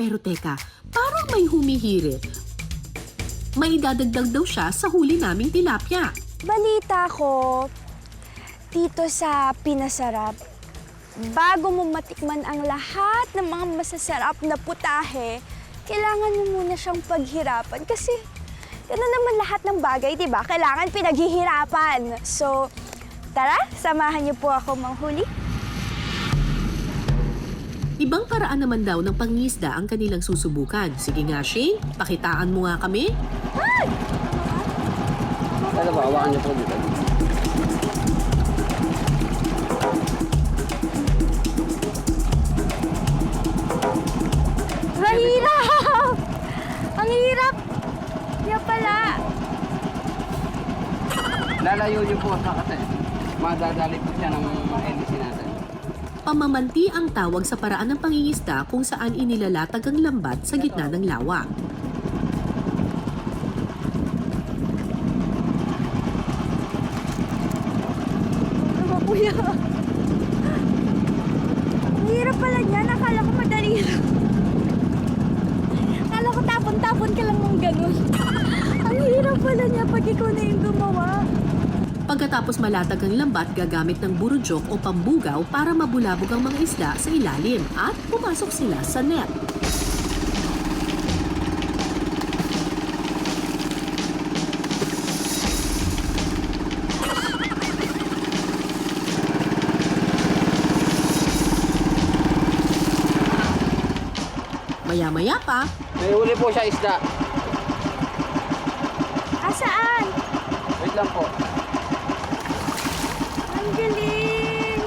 Pero teka, parang may humihirit. May idadagdag daw siya sa huli naming tilapia. Balita ko, dito sa Pinasarap, bago mo matikman ang lahat ng mga masasarap na putahe, kailangan mo muna siyang paghirapan. Kasi gano'n naman lahat ng bagay, di ba? Kailangan pinaghihirapan. So, tara, samahan niyo po ako manghuli. Ibang paraan naman daw ng pangingisda ang kanilang susubukan. Sige nga, Shane, pakitaan mo nga kami. Ay! Ano ba, hawakan niyo po dito. Mahirap! Ang hirap! Yan pala. Lalayo niyo po sa kasi madadali po siya ng LC natin. Pamamanti ang tawag sa paraan ng pangingisda kung saan inilalatag ang lambat sa gitna ng lawa. Ano ba, kuya? Ang hirap pala niya. Nakala ko madali lang. Akala ko tapon-tapon ka lang ng ganun. Ang hirap pala niya pag ikaw na yung gumawa. Pagkatapos malatag ang lambat, gagamit ng burujok o pambugaw para mabulabog ang mga isda sa ilalim at pumasok sila sa net. Maya-maya pa, May huli po siya isda. Asaan? Wait lang po. Ang galing!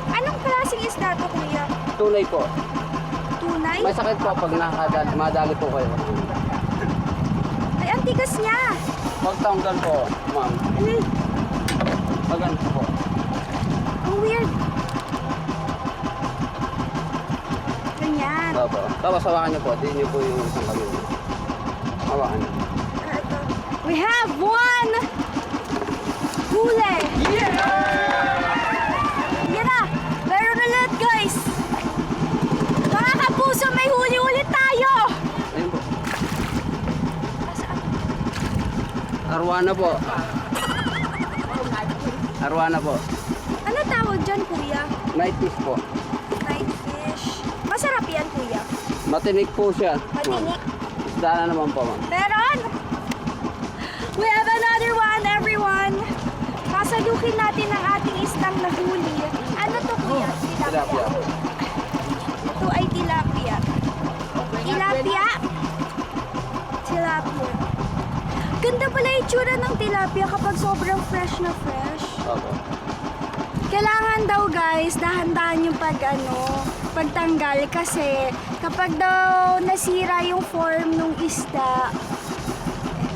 Anong klaseng isda to, kuya? Tunay po. Tunay? May sakit po pag madali po kayo. Ay, ang tigas niya! Pag tanggal po, ma'am. Ay, Magan po. ang weird. Ganyan. Opo. Tapos hawakan niyo po. Di niyo po yung isang kami. Hawakan niyo. Ito. We have one huli! Yeah! Yan na! Meron ulit, guys! Mga kapuso, may huli ulit tayo! Ayun po. Asaan? Arwana po. Arwana po. Ano tawag dyan, kuya? Night fish po. Night fish. Masarap yan, kuya. Matinik po siya. Matinik. Isda na naman po, ma'am. Meron! We have another one, everyone! Pasalukin natin ang ating isdang nahuli. Ano to, kuya? Tilapia. Ito ay tilapia. Tilapia? Tilapia. Ganda pala yung itsura ng tilapia kapag sobrang fresh na fresh. Opo. Kailangan daw, guys, dahan-dahan yung pagtanggal kasi kapag daw nasira yung form ng isda,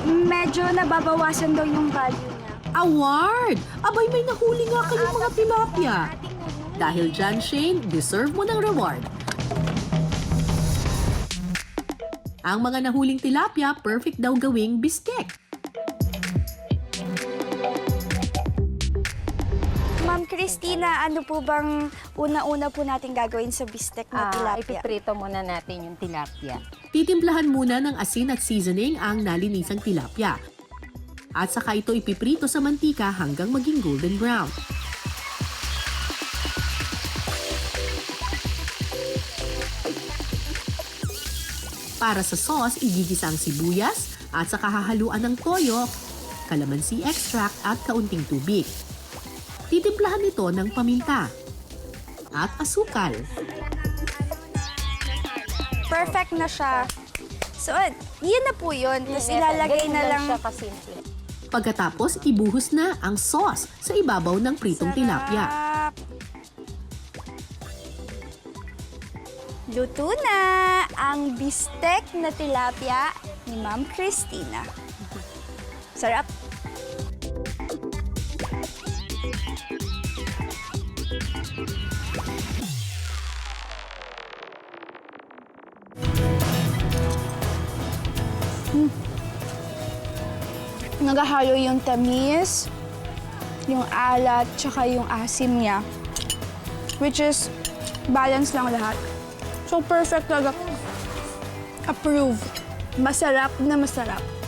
medyo nababawasan daw yung value niya. award! Abay, may nahuli nga kayong mga tilapia. Dahil dyan, Shane, deserve mo ng reward. Ang mga nahuling tilapia, perfect daw gawing bistek. Ma'am Christina, ano po bang una-una po natin gagawin sa bistek na tilapia? Ipiprito muna natin yung tilapia. Titimplahan muna ng asin at seasoning ang nalinisang tilapia. At saka ito ipiprito sa mantika hanggang maging golden brown. Para sa sauce, igigisa ang sibuyas at saka hahaluan ng toyo, kalamansi extract at kaunting tubig. Titimplahan ito ng paminta at asukal. Perfect na siya. So, yun na po yun. Tapos ilalagay na lang. siya kasimple. Pagkatapos, ibuhos na ang sauce sa ibabaw ng pritong tilapia. Sarap. Luto na ang bistek na tilapia ni Ma'am Christina. Sarap. Nagahalo yung tamis, yung alat, tsaka yung asim niya. Which is, balance lang lahat. So, perfect talaga. Approve. Masarap na masarap.